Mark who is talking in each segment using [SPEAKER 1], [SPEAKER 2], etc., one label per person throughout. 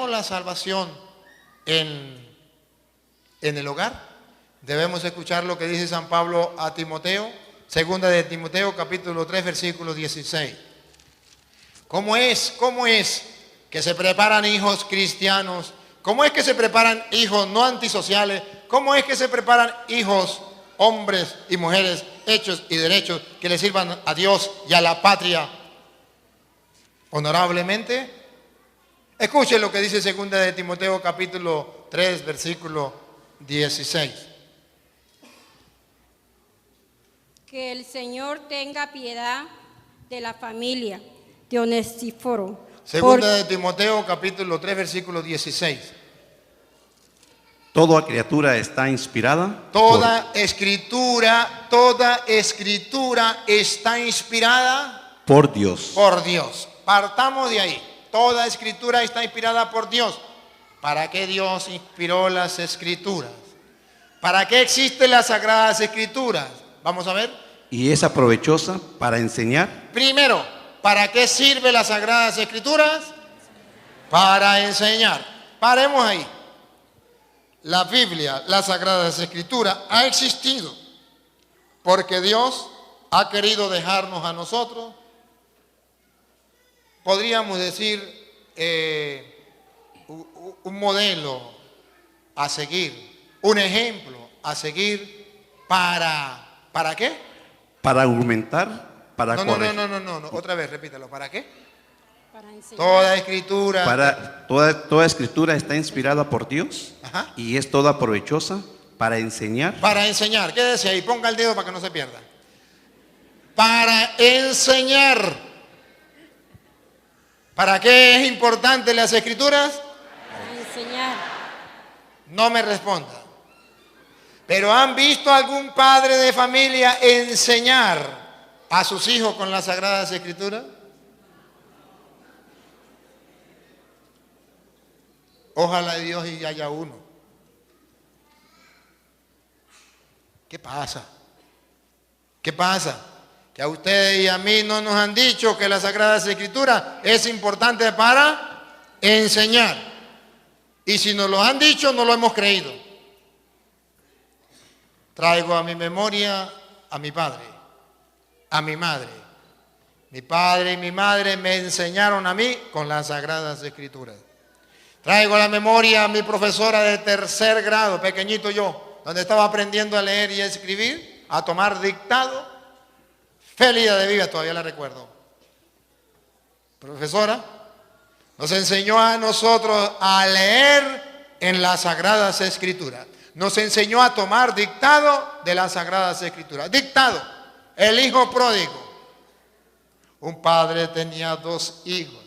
[SPEAKER 1] queremos la salvación en el hogar, debemos escuchar lo que dice San Pablo a Timoteo, segunda de Timoteo, capítulo 3, versículo 16. ¿Cómo es que se preparan hijos cristianos? ¿Cómo es que se preparan hijos no antisociales? ¿Cómo es que se preparan hijos, hombres y mujeres hechos y derechos que le sirvan a Dios y a la patria honorablemente? Escuchen lo que dice segunda de Timoteo capítulo 3 versículo 16.
[SPEAKER 2] Que el Señor tenga piedad de la familia de Onesíforo.
[SPEAKER 1] Segunda de Timoteo capítulo 3 versículo 16.
[SPEAKER 3] Toda criatura está inspirada.
[SPEAKER 1] Toda escritura está inspirada
[SPEAKER 3] por Dios.
[SPEAKER 1] Por Dios. Partamos de ahí. Toda escritura está inspirada por Dios. ¿Para qué Dios inspiró las escrituras? ¿Para qué existen las sagradas escrituras? Vamos a ver.
[SPEAKER 3] Y es aprovechosa para enseñar.
[SPEAKER 1] Primero, ¿para qué sirven las sagradas escrituras? Para enseñar. Paremos ahí. La Biblia, las sagradas escrituras, ha existido porque Dios ha querido dejarnos a nosotros, podríamos decir, un modelo a seguir, un ejemplo a seguir. ¿Para qué?
[SPEAKER 3] Para argumentar, para corregir.
[SPEAKER 1] No, otra vez, repítalo. ¿Para qué?
[SPEAKER 2] Para enseñar.
[SPEAKER 1] Toda escritura.
[SPEAKER 3] Toda escritura está inspirada por Dios.
[SPEAKER 1] Ajá.
[SPEAKER 3] Y es toda provechosa para enseñar.
[SPEAKER 1] Para enseñar. Quédese ahí, ponga el dedo para que no se pierda. Para enseñar. ¿Para qué es importante las escrituras?
[SPEAKER 2] Para enseñar.
[SPEAKER 1] No me responda. Pero ¿han visto algún padre de familia enseñar a sus hijos con las sagradas escrituras? Ojalá Dios y haya uno. ¿Qué pasa? ¿Qué pasa? Que a ustedes y a mí no nos han dicho que las sagradas escrituras es importante para enseñar. Y si nos lo han dicho, no lo hemos creído. Traigo a mi memoria a mi padre, a mi madre. Mi padre y mi madre me enseñaron a mí con las sagradas escrituras. Traigo a la memoria a mi profesora de tercer grado, pequeñito yo, donde estaba aprendiendo a leer y a escribir, a tomar dictado. Félida de Viva, todavía la recuerdo. Profesora, nos enseñó a nosotros a leer en las sagradas escrituras. Nos enseñó a tomar dictado de las sagradas escrituras. Dictado, el hijo pródigo. Un padre tenía 2 hijos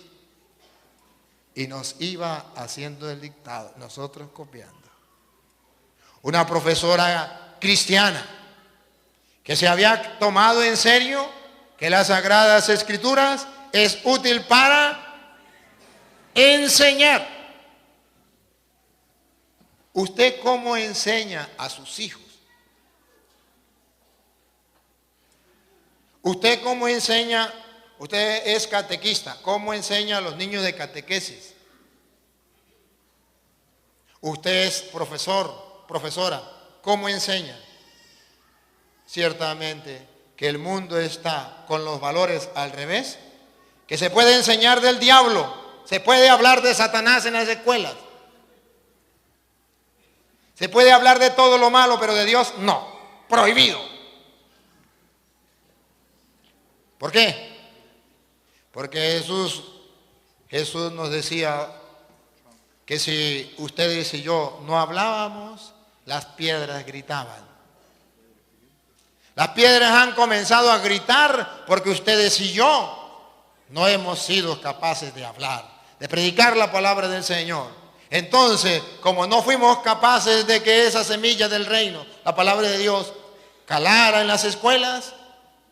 [SPEAKER 1] y nos iba haciendo el dictado, nosotros copiando. Una profesora cristiana que se había tomado en serio que las sagradas escrituras es útil para enseñar. ¿Usted cómo enseña a sus hijos? ¿Usted cómo enseña? Usted es catequista. ¿Cómo enseña a los niños de catequesis? Usted es profesor, profesora. ¿Cómo enseña? Ciertamente que el mundo está con los valores al revés, que se puede enseñar del diablo, se puede hablar de Satanás en las escuelas, se puede hablar de todo lo malo, pero de Dios no, prohibido. ¿Por qué? Porque Jesús nos decía que si ustedes y yo no hablábamos, las piedras gritaban. Las piedras han comenzado a gritar porque ustedes y yo no hemos sido capaces de hablar, de predicar la palabra del Señor. Entonces, como no fuimos capaces de que esa semilla del reino, la palabra de Dios, calara en las escuelas,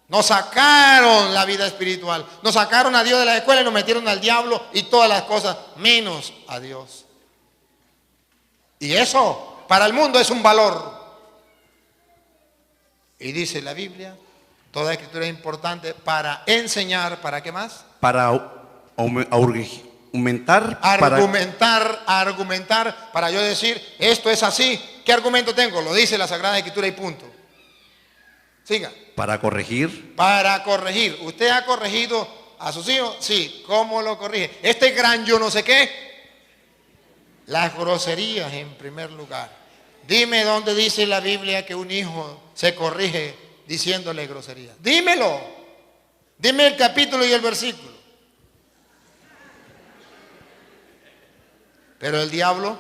[SPEAKER 1] nos sacaron la vida espiritual, nos sacaron a Dios de la escuela y nos metieron al diablo y todas las cosas, menos a Dios. Y eso para el mundo es un valor. Y dice la Biblia, toda escritura es importante para enseñar, ¿para qué más?
[SPEAKER 3] Para
[SPEAKER 1] argumentar para yo decir, esto es así. ¿Qué argumento tengo? Lo dice la Sagrada Escritura y punto. Siga.
[SPEAKER 3] Para corregir.
[SPEAKER 1] Para corregir. ¿Usted ha corregido a sus hijos? Sí. ¿Cómo lo corrige? Este gran yo no sé qué. Las groserías en primer lugar. Dime dónde dice la Biblia que un hijo se corrige diciéndole groserías. Dímelo. Dime el capítulo y el versículo. Pero el diablo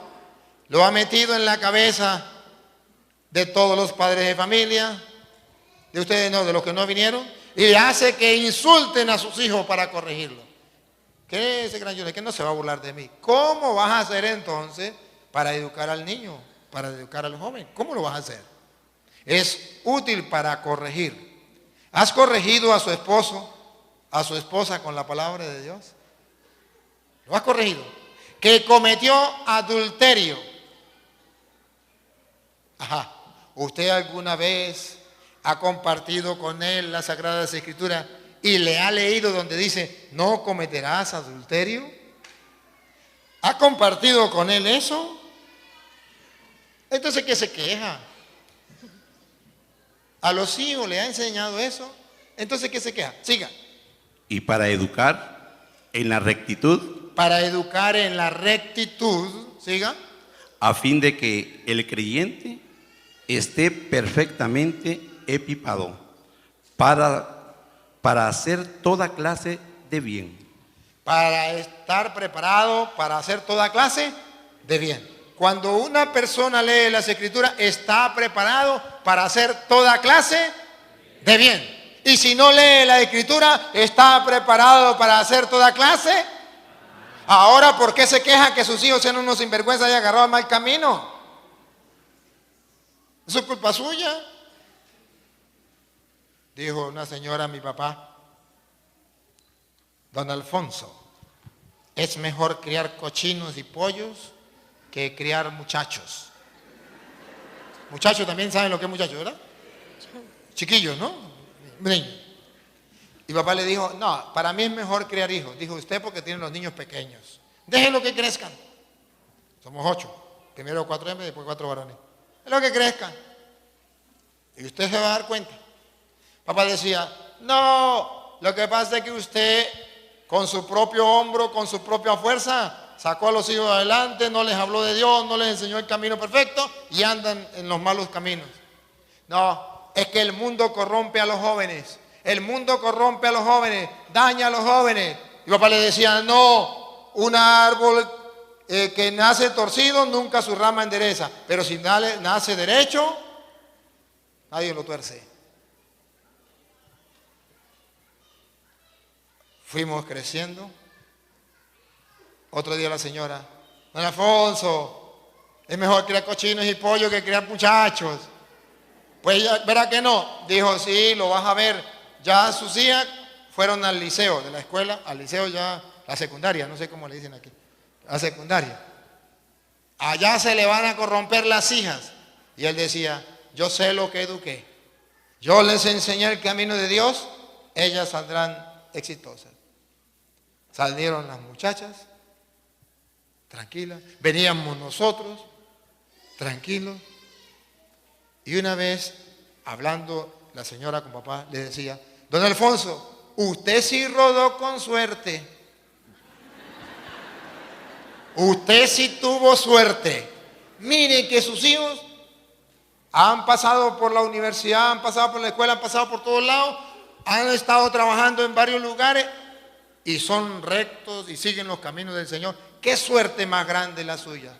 [SPEAKER 1] lo ha metido en la cabeza de todos los padres de familia, de ustedes no, de los que no vinieron, y hace que insulten a sus hijos para corregirlo. ¿Qué es ese gran yo? Que no se va a burlar de mí. ¿Cómo vas a hacer entonces para educar al niño, para educar al joven? ¿Cómo lo vas a hacer? Es útil para corregir. ¿Has corregido a su esposo, a su esposa con la palabra de Dios? ¿Lo has corregido? Que cometió adulterio. Ajá. ¿Usted alguna vez ha compartido con él las Sagradas Escrituras y le ha leído donde dice, no cometerás adulterio? ¿Ha compartido con él eso? Entonces, ¿qué se queja? ¿A los hijos le ha enseñado eso? Entonces, ¿qué se queja? Siga.
[SPEAKER 3] Y para educar en la rectitud.
[SPEAKER 1] Para educar en la rectitud, siga.
[SPEAKER 3] A fin de que el creyente esté perfectamente equipado para hacer toda clase de bien.
[SPEAKER 1] Para estar preparado para hacer toda clase de bien. Cuando una persona lee las Escrituras, está preparado para hacer toda clase de bien. Y si no lee la Escritura, está preparado para hacer toda clase. Ahora, ¿por qué se queja que sus hijos sean unos sinvergüenzas y agarrados al mal camino? ¿Eso es culpa suya? Dijo una señora a mi papá, don Alfonso, es mejor criar cochinos y pollos que criar muchachos. Muchachos también saben lo que es muchachos, ¿verdad? Chiquillos, ¿no? Niños. Y papá le dijo, no, para mí es mejor criar hijos. Dijo usted porque tienen los niños pequeños. Déjenlo que crezcan. Somos 8. Primero 4 hembras y después 4 varones. Es lo que crezcan. Y usted se va a dar cuenta. Papá decía, no, lo que pasa es que usted con su propio hombro, con su propia fuerza, sacó a los hijos adelante, no les habló de Dios, no les enseñó el camino perfecto y andan en los malos caminos. No, es que el mundo corrompe a los jóvenes. El mundo corrompe a los jóvenes, daña a los jóvenes. Y papá le decía, no, un árbol que nace torcido nunca su rama endereza, pero si nace derecho, nadie lo tuerce. Fuimos creciendo. Otro día la señora, don Alfonso, es mejor criar cochinos y pollos que criar muchachos. Pues ella, ¿verá que no? Dijo, sí, lo vas a ver. Ya sus hijas fueron al liceo, de la escuela, al liceo ya, la secundaria, no sé cómo le dicen aquí, la secundaria. Allá se le van a corromper las hijas. Y él decía, yo sé lo que eduqué. Yo les enseñé el camino de Dios, ellas saldrán exitosas. Salieron las muchachas, tranquilas. Veníamos nosotros, tranquilos. Y una vez, hablando la señora con papá, le decía, don Alfonso, usted sí rodó con suerte. Usted sí tuvo suerte. Mire que sus hijos han pasado por la universidad, han pasado por la escuela, han pasado por todos lados, han estado trabajando en varios lugares y son rectos y siguen los caminos del Señor. ¿Qué suerte más grande la suya?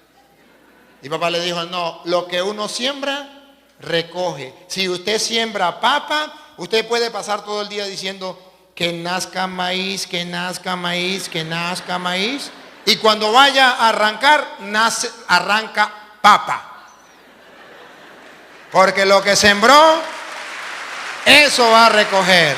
[SPEAKER 1] Y papá le dijo, no, lo que uno siembra, recoge. Si usted siembra papa, usted puede pasar todo el día diciendo que nazca maíz, que nazca maíz, que nazca maíz. Y cuando vaya a arrancar, arranca papa. Porque lo que sembró, eso va a recoger.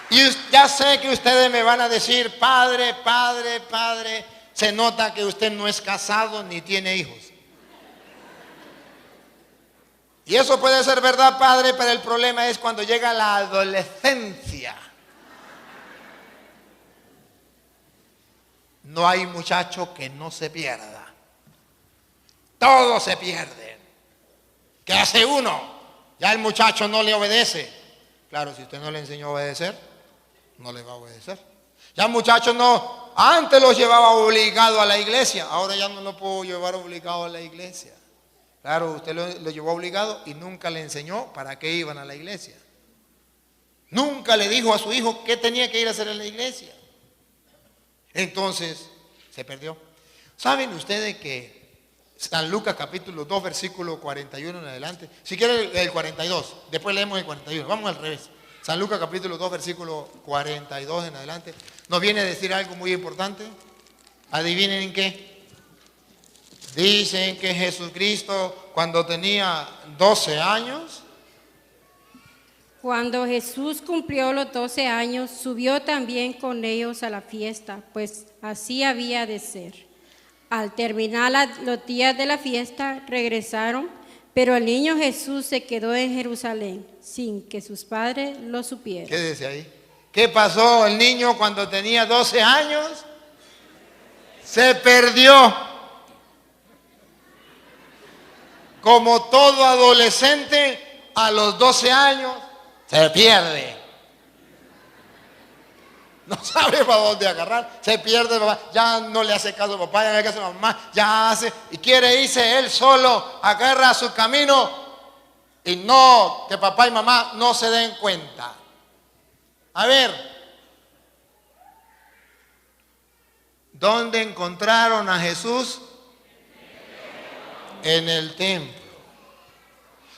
[SPEAKER 1] Y ya sé que ustedes me van a decir, padre, padre, padre, se nota que usted no es casado ni tiene hijos. Y eso puede ser verdad, padre, pero el problema es cuando llega la adolescencia. No hay muchacho que no se pierda. Todos se pierden. ¿Qué hace uno? Ya el muchacho no le obedece. Claro, si usted no le enseñó a obedecer, no le va a obedecer. Ya el muchacho no, antes lo llevaba obligado a la iglesia, ahora ya no lo puedo llevar obligado a la iglesia. Claro, usted lo llevó obligado y nunca le enseñó para qué iban a la iglesia. Nunca le dijo a su hijo qué tenía que ir a hacer en la iglesia. Entonces, se perdió. ¿Saben ustedes que San Lucas capítulo 2, versículo 41 en adelante? Si quieren el 42, después leemos el 41. Vamos al revés. San Lucas capítulo 2, versículo 42 en adelante. Nos viene a decir algo muy importante. ¿Adivinen en qué? Dicen que Jesucristo, cuando tenía 12 años,
[SPEAKER 2] Cuando Jesús cumplió los 12 años, subió también con ellos a la fiesta, pues así había de ser. Al terminar los días de la fiesta, regresaron, pero el niño Jesús se quedó en Jerusalén, sin que sus padres lo supieran.
[SPEAKER 1] ¿qué dice ahí? ¿Qué pasó? El niño cuando tenía 12 años se perdió. Como todo adolescente, a los 12 años se pierde. No sabe para dónde agarrar, se pierde, papá. Ya no le hace caso a papá, ya no le hace caso a mamá, ya hace y quiere irse él solo, agarra su camino y no, que papá y mamá no se den cuenta. A ver, ¿dónde encontraron a Jesús? En el templo.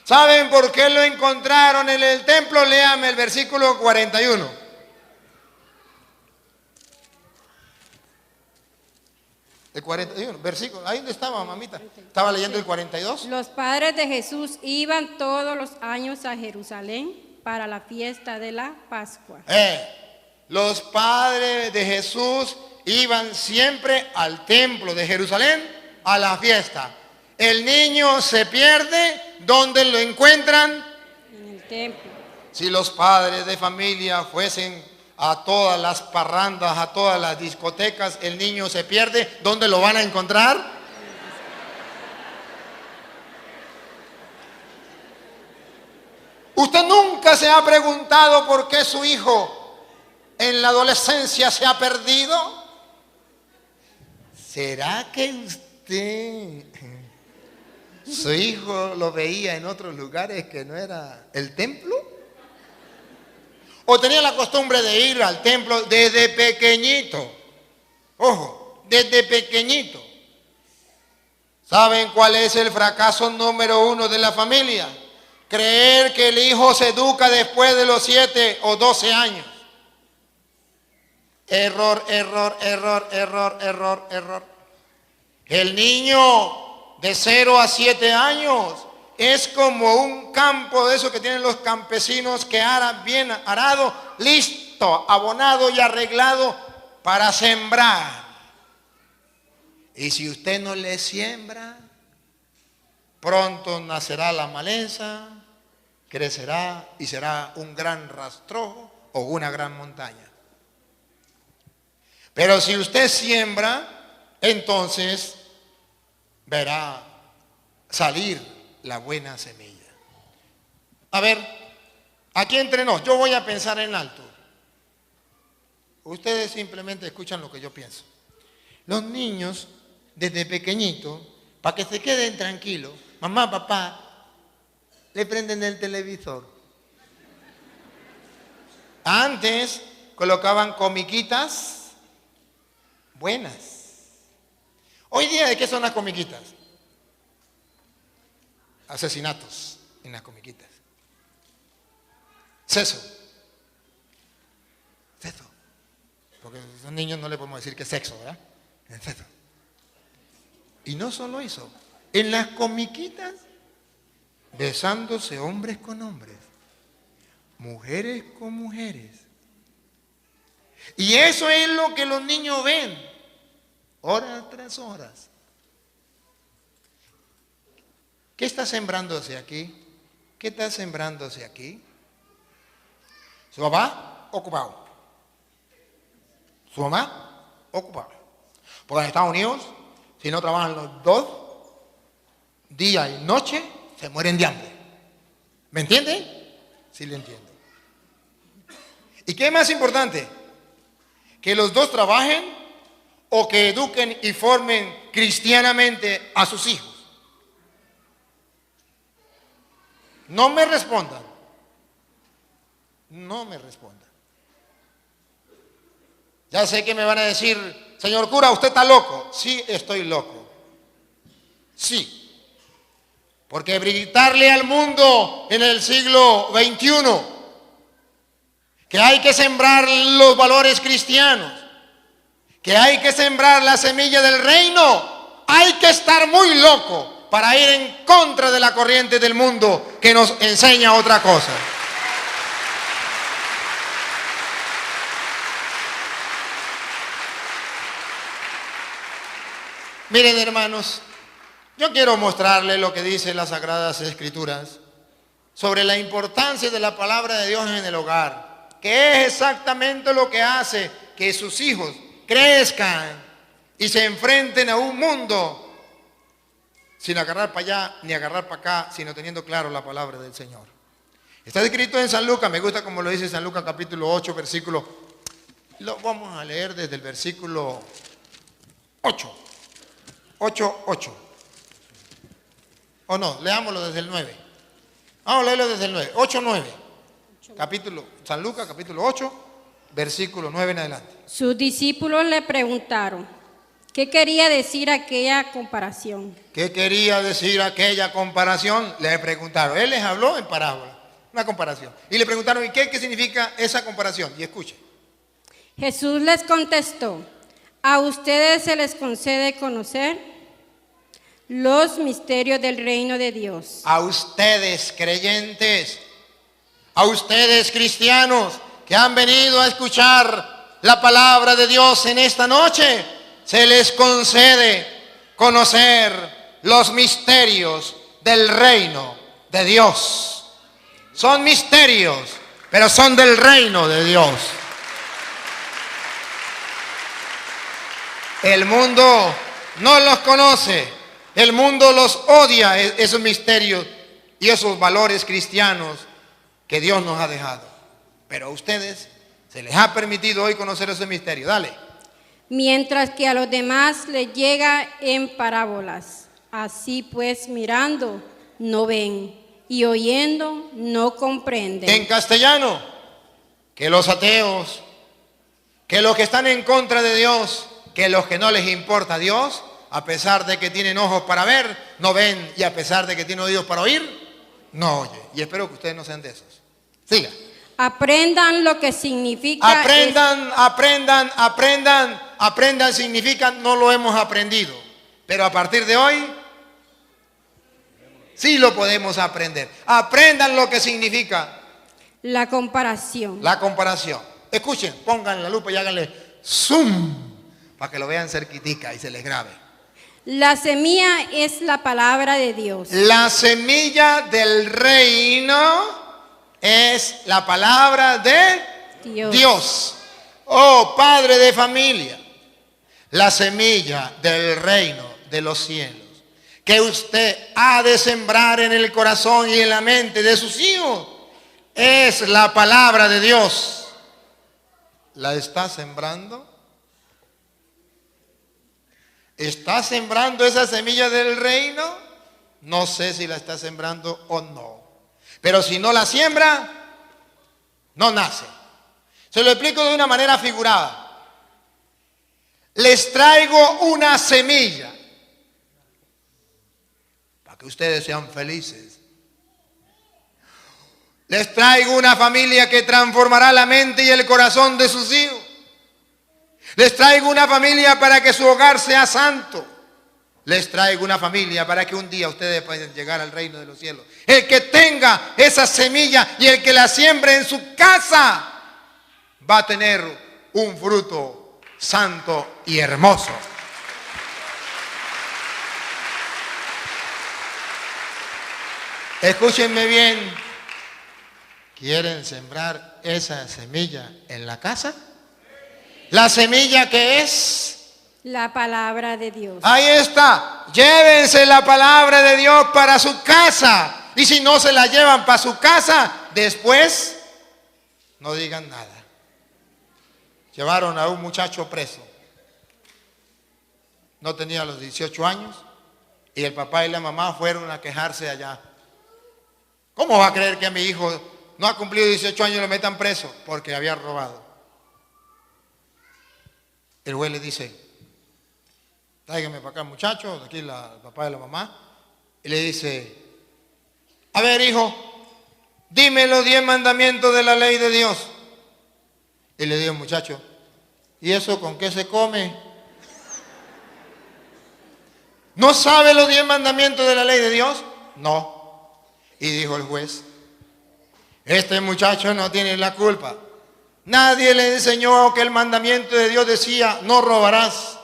[SPEAKER 1] ¿Saben por qué lo encontraron en el templo? Léame el versículo 41. El 41, versículo. Ahí donde estaba, mamita. Estaba leyendo el 42.
[SPEAKER 2] Los padres de Jesús iban todos los años a Jerusalén para la fiesta de la Pascua.
[SPEAKER 1] Los padres de Jesús iban siempre al templo de Jerusalén a la fiesta. El niño se pierde, ¿dónde lo encuentran?
[SPEAKER 2] En el templo.
[SPEAKER 1] Si los padres de familia fuesen a todas las parrandas, a todas las discotecas, el niño se pierde, ¿dónde lo van a encontrar? ¿Usted nunca se ha preguntado por qué su hijo en la adolescencia se ha perdido? ¿Será que usted, su hijo lo veía en otros lugares que no era el templo? ¿O tenía la costumbre de ir al templo desde pequeñito? Ojo, desde pequeñito. ¿Saben cuál es el fracaso número 1 de la familia? Creer que el hijo se educa después de los 7 o 12 años. Error, error, error, error, error, error. El niño de 0 a 7 años es como un campo de esos que tienen los campesinos que aran bien arado, listo, abonado y arreglado para sembrar. Y si usted no le siembra, pronto nacerá la maleza, crecerá y será un gran rastrojo o una gran montaña. Pero si usted siembra, entonces verá salir la buena semilla. A ver, aquí entre nos, yo voy a pensar en alto. Ustedes simplemente escuchan lo que yo pienso. Los niños, desde pequeñitos, para que se queden tranquilos, mamá, papá, le prenden el televisor. Antes colocaban comiquitas buenas. Hoy día, ¿de qué son las comiquitas? Asesinatos en las comiquitas. Sexo. Sexo. Porque a esos niños no le podemos decir que es sexo, ¿verdad? Es sexo. Y no solo eso. En las comiquitas, besándose hombres con hombres, mujeres con mujeres. Y eso es lo que los niños ven, horas tras horas. ¿Qué está sembrándose aquí? ¿Qué está sembrándose aquí? Su papá, ocupado. Su mamá, ocupada. Porque en Estados Unidos, si no trabajan los dos, día y noche, se mueren de hambre. ¿Me entiende? Sí, le entiendo. ¿Y qué es más importante? ¿Que los dos trabajen o que eduquen y formen cristianamente a sus hijos? No me respondan. No me respondan. Ya sé que me van a decir, señor cura, usted está loco. Sí, estoy loco. Sí. Porque gritarle al mundo en el siglo XXI que hay que sembrar los valores cristianos, que hay que sembrar la semilla del reino, hay que estar muy loco para ir en contra de la corriente del mundo que nos enseña otra cosa. Miren, hermanos, yo quiero mostrarles lo que dice las Sagradas Escrituras sobre la importancia de la palabra de Dios en el hogar, que es exactamente lo que hace que sus hijos crezcan y se enfrenten a un mundo sin agarrar para allá ni agarrar para acá, sino teniendo claro la palabra del Señor. Está escrito en San Lucas, me gusta como lo dice San Lucas capítulo 8, versículo, lo vamos a leer desde el versículo 8. 8. O no, leámoslo desde el 9. Vamos a leerlo desde el 9. 8, 9. Capítulo, San Lucas, capítulo 8, versículo 9 en adelante.
[SPEAKER 2] Sus discípulos le preguntaron, ¿qué quería decir aquella comparación?
[SPEAKER 1] ¿Qué quería decir aquella comparación? Le preguntaron. Él les habló en parábola, una comparación. Y le preguntaron, ¿y qué significa esa comparación? Y escuche.
[SPEAKER 2] Jesús les contestó, a ustedes se les concede conocer los misterios del reino de Dios.
[SPEAKER 1] A ustedes creyentes, a ustedes cristianos que han venido a escuchar la palabra de Dios en esta noche, se les concede conocer los misterios del reino de Dios. Son misterios, pero son del reino de Dios. El mundo no los conoce, el mundo los odia, esos misterios y esos valores cristianos que Dios nos ha dejado. Pero a ustedes se les ha permitido hoy conocer ese misterio. Dale.
[SPEAKER 2] Mientras que a los demás les llega en parábolas. Así pues, mirando, no ven, y oyendo, no comprenden.
[SPEAKER 1] En castellano, que los ateos, que los que están en contra de Dios, que los que no les importa Dios, a pesar de que tienen ojos para ver, no ven, y a pesar de que tienen oídos para oír, no oyen. Y espero que ustedes no sean de esos. Siga.
[SPEAKER 2] Aprendan lo que significa.
[SPEAKER 1] Aprendan significa no lo hemos aprendido. Pero a partir de hoy, sí lo podemos aprender. Aprendan lo que significa
[SPEAKER 2] la comparación.
[SPEAKER 1] La comparación. Escuchen, pongan la lupa y háganle zoom para que lo vean cerquitica y se les grabe.
[SPEAKER 2] La semilla es la palabra de Dios.
[SPEAKER 1] La semilla del reino es la palabra de Dios. Oh, padre de familia, la semilla del reino de los cielos que usted ha de sembrar en el corazón y en la mente de sus hijos es la palabra de Dios. ¿La está sembrando? ¿Está sembrando esa semilla del reino? No sé si la está sembrando o no. Pero si no la siembra, no nace. Se lo explico de una manera figurada. Les traigo una semilla para que ustedes sean felices. Les traigo una familia que transformará la mente y el corazón de sus hijos. Les traigo una familia para que su hogar sea santo. Les traigo una familia para que un día ustedes puedan llegar al reino de los cielos. El que tenga esa semilla y el que la siembre en su casa va a tener un fruto santo y hermoso. Escúchenme bien. ¿Quieren sembrar esa semilla en la casa? ¿La semilla qué es?
[SPEAKER 2] La palabra de Dios.
[SPEAKER 1] Ahí está. Llévense la palabra de Dios para su casa. Y si no se la llevan para su casa, después no digan nada. Llevaron a un muchacho preso. No tenía los 18 años. Y el papá y la mamá fueron a quejarse allá. ¿Cómo va a creer que a mi hijo no ha cumplido 18 años y lo metan preso? Porque había robado. El juez le dice: tráigame para acá, muchacho, aquí el papá y la mamá. Y le dice: a ver, hijo, dime los 10 mandamientos de la ley de Dios. Y le dijo el muchacho: ¿y eso con qué se come? ¿No sabe los 10 mandamientos de la ley de Dios? No. Y dijo el juez: este muchacho no tiene la culpa. Nadie le enseñó que el mandamiento de Dios decía: no robarás.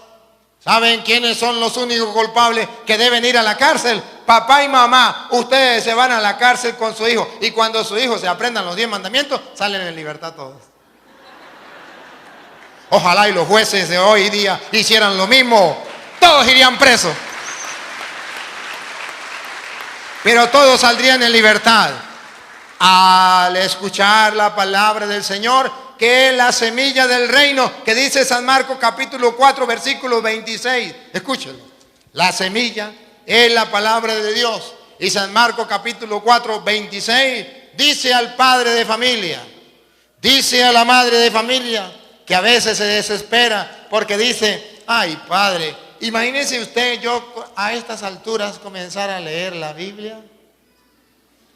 [SPEAKER 1] ¿Saben quiénes son los únicos culpables que deben ir a la cárcel? Papá y mamá. Ustedes se van a la cárcel con su hijo. Y cuando su hijo se aprendan los 10 mandamientos, salen en libertad todos. Ojalá y los jueces de hoy día hicieran lo mismo. Todos irían presos. Pero todos saldrían en libertad al escuchar la palabra del Señor, que es la semilla del reino, que dice San Marcos capítulo 4 versículo 26. Escúchenlo. La semilla es la palabra de Dios. Y San Marcos capítulo 4 26 dice al padre de familia, dice a la madre de familia, que a veces se desespera porque dice: ay, padre, imagínese usted yo a estas alturas comenzar a leer la Biblia.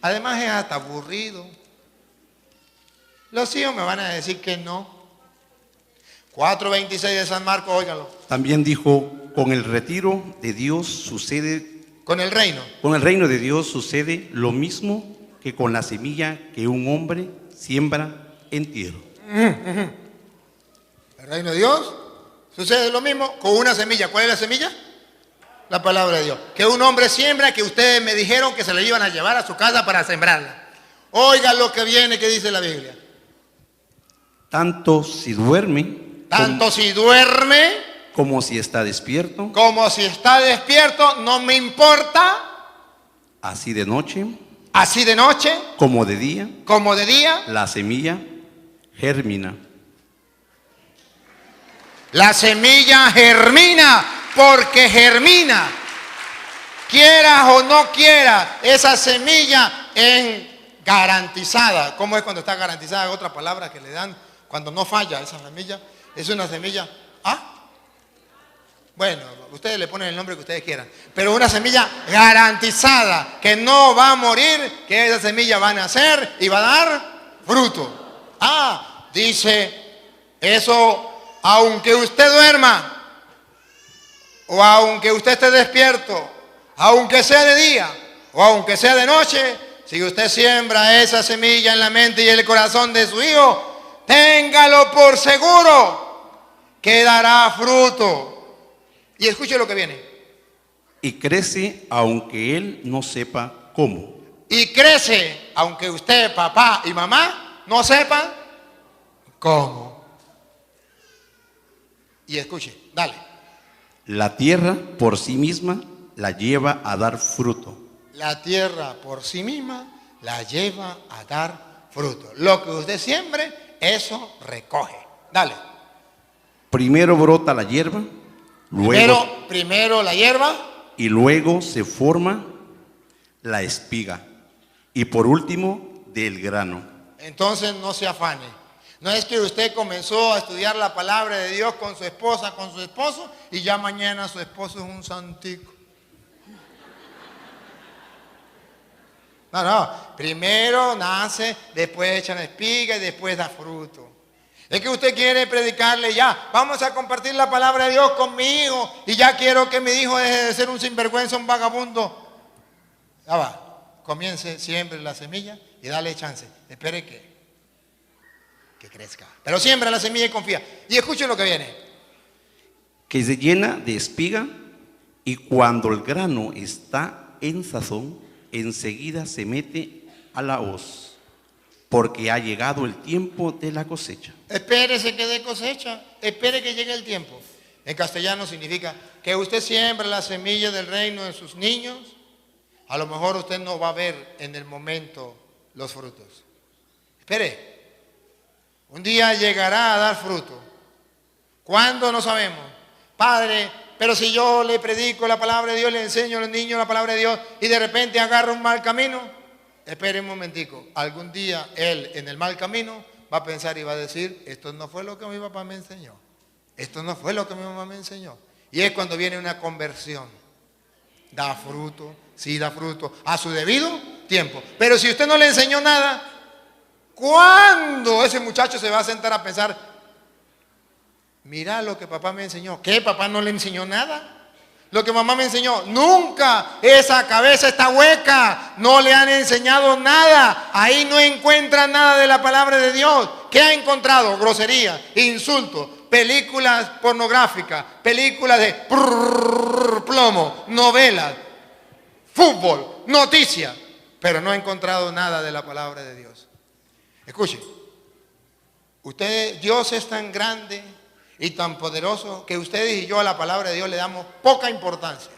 [SPEAKER 1] Además es hasta aburrido. Los hijos me van a decir que no. 4:26 de San Marcos, óiganlo.
[SPEAKER 3] También dijo: con el retiro de Dios sucede,
[SPEAKER 1] Con el reino.
[SPEAKER 3] con el reino de Dios sucede lo mismo que con la semilla que un hombre siembra en tierra.
[SPEAKER 1] El reino de Dios sucede lo mismo con una semilla. ¿Cuál es la semilla? La palabra de Dios. Que un hombre siembra, que ustedes me dijeron que se le iban a llevar a su casa para sembrarla. Oigan lo que viene, que dice la Biblia.
[SPEAKER 3] Tanto si duerme, como si está despierto,
[SPEAKER 1] como si está despierto, no me importa.
[SPEAKER 3] así de noche,
[SPEAKER 1] como de día,
[SPEAKER 3] la semilla germina.
[SPEAKER 1] La semilla germina, porque germina. Quieras o no quieras, esa semilla es garantizada. ¿Cómo es cuando está garantizada? Otra palabra que le dan cuando no falla esa semilla. Es una semilla, bueno, ustedes le ponen el nombre que ustedes quieran, pero una semilla garantizada, que no va a morir, que esa semilla va a nacer y va a dar fruto. Dice eso. Aunque usted duerma, o aunque usted esté despierto, aunque sea de día, o aunque sea de noche, si usted siembra esa semilla en la mente y el corazón de su hijo, téngalo por seguro que dará fruto. Y escuche lo que viene.
[SPEAKER 3] Y crece aunque él no sepa cómo.
[SPEAKER 1] Y crece aunque usted, papá y mamá, no sepan cómo. Y escuche, dale.
[SPEAKER 3] La tierra por sí misma la lleva a dar fruto.
[SPEAKER 1] La tierra por sí misma la lleva a dar fruto. Lo que usted siembre, eso recoge. Dale.
[SPEAKER 3] Primero brota la hierba, luego
[SPEAKER 1] primero la hierba,
[SPEAKER 3] y luego se forma la espiga, y por último del grano.
[SPEAKER 1] Entonces no se afane. No es que usted comenzó a estudiar la palabra de Dios con su esposa, con su esposo, y ya mañana su esposo es un santico. No. Primero nace, después echan espiga y después da fruto. Es que usted quiere predicarle ya. Vamos a compartir la palabra de Dios con mi hijo y ya quiero que mi hijo deje de ser un sinvergüenza, un vagabundo. Ya va. Comience, siembre la semilla y dale chance. Espere que crezca. Pero siembra la semilla y confía. Y escuchen lo que viene.
[SPEAKER 3] Que se llena de espiga, y cuando el grano está en sazón, enseguida se mete a la hoz, porque ha llegado el tiempo de la cosecha.
[SPEAKER 1] Espérese que dé cosecha, espere que llegue el tiempo. En castellano significa que usted siembra la semilla del reino en sus niños. A lo mejor usted no va a ver en el momento los frutos. Espere, un día llegará a dar fruto. ¿Cuándo? No sabemos. Padre, pero si yo le predico la palabra de Dios, le enseño a los niños la palabra de Dios y de repente agarra un mal camino, espere un momentico. Algún día él en el mal camino va a pensar y va a decir, esto no fue lo que mi papá me enseñó. Esto no fue lo que mi mamá me enseñó. Y es cuando viene una conversión. Da fruto, sí da fruto, a su debido tiempo. Pero si usted no le enseñó nada, ¿cuándo ese muchacho se va a sentar a pensar, mira lo que papá me enseñó? ¿Qué? ¿Papá no le enseñó nada? Lo que mamá me enseñó, nunca. Esa cabeza está hueca, no le han enseñado nada. Ahí no encuentra nada de la palabra de Dios. ¿Qué ha encontrado? Grosería, insultos, películas pornográficas, películas de plomo, novelas, fútbol, noticias, pero no ha encontrado nada de la palabra de Dios. Escuche, Dios es tan grande y tan poderoso que ustedes y yo a la palabra de Dios le damos poca importancia.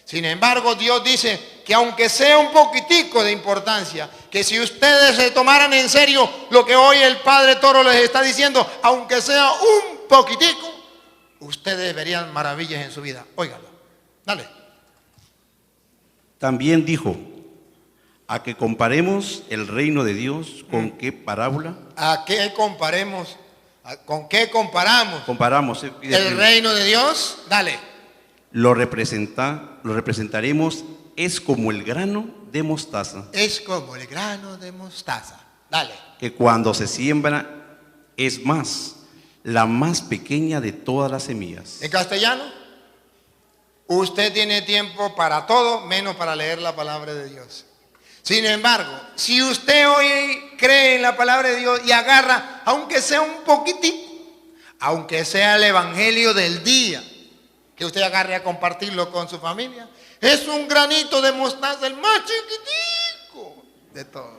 [SPEAKER 1] Sin embargo, Dios dice que aunque sea un poquitico de importancia, que si ustedes se tomaran en serio lo que hoy el Padre Toro les está diciendo, aunque sea un poquitico, ustedes verían maravillas en su vida. Óigalo, dale.
[SPEAKER 3] También dijo, a que comparemos el reino de Dios con qué parábola.
[SPEAKER 1] ¿A qué comparemos? ¿Con qué comparamos?
[SPEAKER 3] Comparamos
[SPEAKER 1] el reino de Dios. Dale.
[SPEAKER 3] Lo representaremos, es como el grano de mostaza.
[SPEAKER 1] Es como el grano de mostaza. Dale.
[SPEAKER 3] Que cuando se siembra es más, la más pequeña de todas las semillas.
[SPEAKER 1] En castellano, usted tiene tiempo para todo, menos para leer la palabra de Dios. Sin embargo, si usted hoy cree en la palabra de Dios y agarra, aunque sea un poquitito, aunque sea el evangelio del día, que usted agarre a compartirlo con su familia, es un granito de mostaza, el más chiquitico de todos.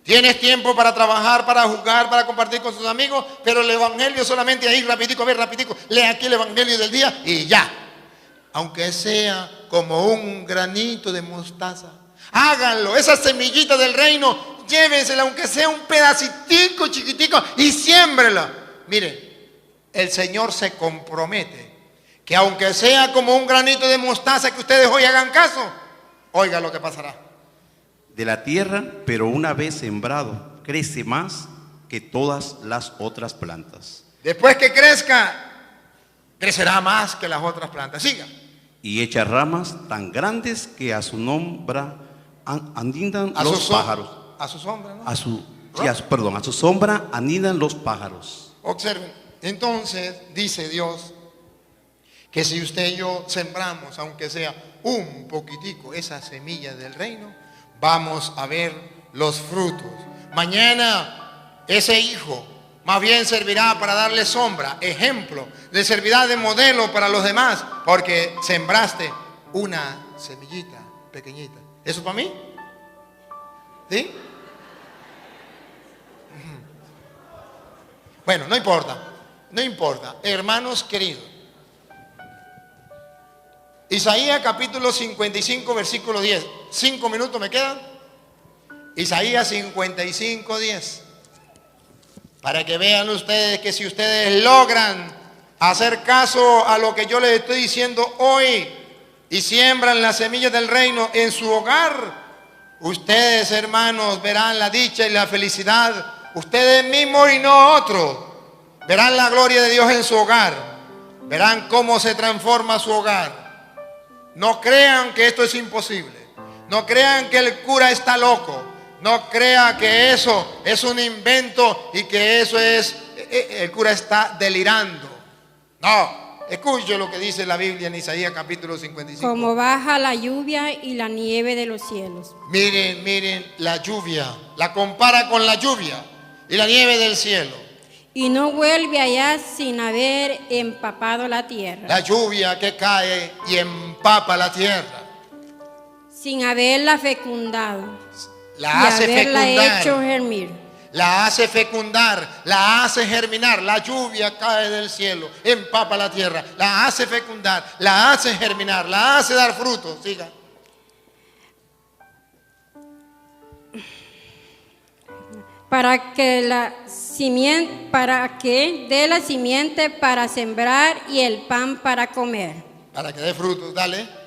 [SPEAKER 1] Tienes tiempo para trabajar, para jugar, para compartir con sus amigos, pero el evangelio solamente ahí, rapidito, lee aquí el evangelio del día y ya. Aunque sea como un granito de mostaza, háganlo, esa semillita del reino, llévensela, aunque sea un pedacitico chiquitico y siémbrela. Miren, el Señor se compromete que aunque sea como un granito de mostaza que ustedes hoy hagan caso, oiga lo que pasará.
[SPEAKER 3] De la tierra, pero una vez sembrado, crece más que todas las otras plantas.
[SPEAKER 1] Después que crezca, crecerá más que las otras plantas. Siga.
[SPEAKER 3] Y echa ramas tan grandes que a su sombra anidan los pájaros.
[SPEAKER 1] A su sombra, ¿no?
[SPEAKER 3] A su sombra anidan los pájaros.
[SPEAKER 1] Observen, entonces dice Dios que si usted y yo sembramos, aunque sea un poquitico, esa semilla del reino, vamos a ver los frutos. Mañana ese hijo más bien servirá para darle sombra, ejemplo, le servirá de modelo para los demás, porque sembraste una semillita pequeñita. ¿Eso es para mí? ¿Sí? Bueno, no importa, hermanos queridos. Isaías capítulo 55, versículo 10. 5 minutos me quedan. Isaías 55, 10. Para que vean ustedes que si ustedes logran hacer caso a lo que yo les estoy diciendo hoy y siembran las semillas del reino en su hogar, ustedes, hermanos, verán la dicha y la felicidad. Ustedes mismos y no otros. Verán la gloria de Dios en su hogar. Verán cómo se transforma su hogar. No crean que esto es imposible. No crean que el cura está loco. No crean que eso es un invento y que eso es, el cura está delirando. No, escuche lo que dice la Biblia en Isaías capítulo 55.
[SPEAKER 2] Como baja la lluvia y la nieve de los cielos.
[SPEAKER 1] Miren la lluvia. La compara con la lluvia y la nieve del cielo.
[SPEAKER 2] Y no vuelve allá sin haber empapado la tierra.
[SPEAKER 1] La lluvia que cae y empapa la tierra.
[SPEAKER 2] sin haberla fecundado
[SPEAKER 1] La hace
[SPEAKER 2] y haberla
[SPEAKER 1] fecundar.
[SPEAKER 2] hecho germir.
[SPEAKER 1] La hace fecundar, la hace germinar. La lluvia cae del cielo, empapa la tierra, la hace fecundar, la hace germinar, la hace dar fruto. Siga.
[SPEAKER 2] Para que dé la simiente para sembrar y el pan para comer.
[SPEAKER 1] Para que dé fruto, dale.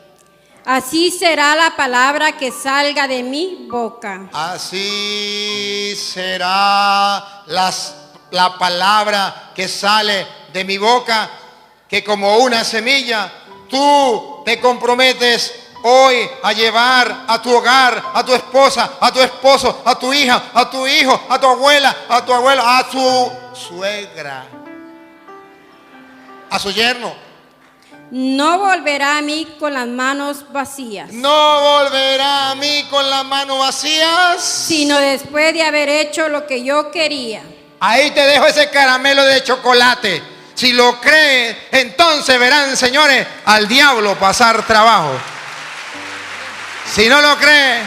[SPEAKER 2] Así será la palabra que salga de mi boca.
[SPEAKER 1] Así será la palabra que sale de mi boca, que como una semilla tú te comprometes hoy a llevar a tu hogar, a tu esposa, a tu esposo, a tu hija, a tu hijo, a tu abuela, a tu abuelo, a tu suegra, a su yerno.
[SPEAKER 2] No volverá a mí con las manos vacías,
[SPEAKER 1] No volverá a mí con las manos vacías,
[SPEAKER 2] sino después de haber hecho lo que yo quería.
[SPEAKER 1] Ahí te dejo ese caramelo de chocolate. Si lo crees, entonces verán, señores, al diablo pasar trabajo. Si no lo crees,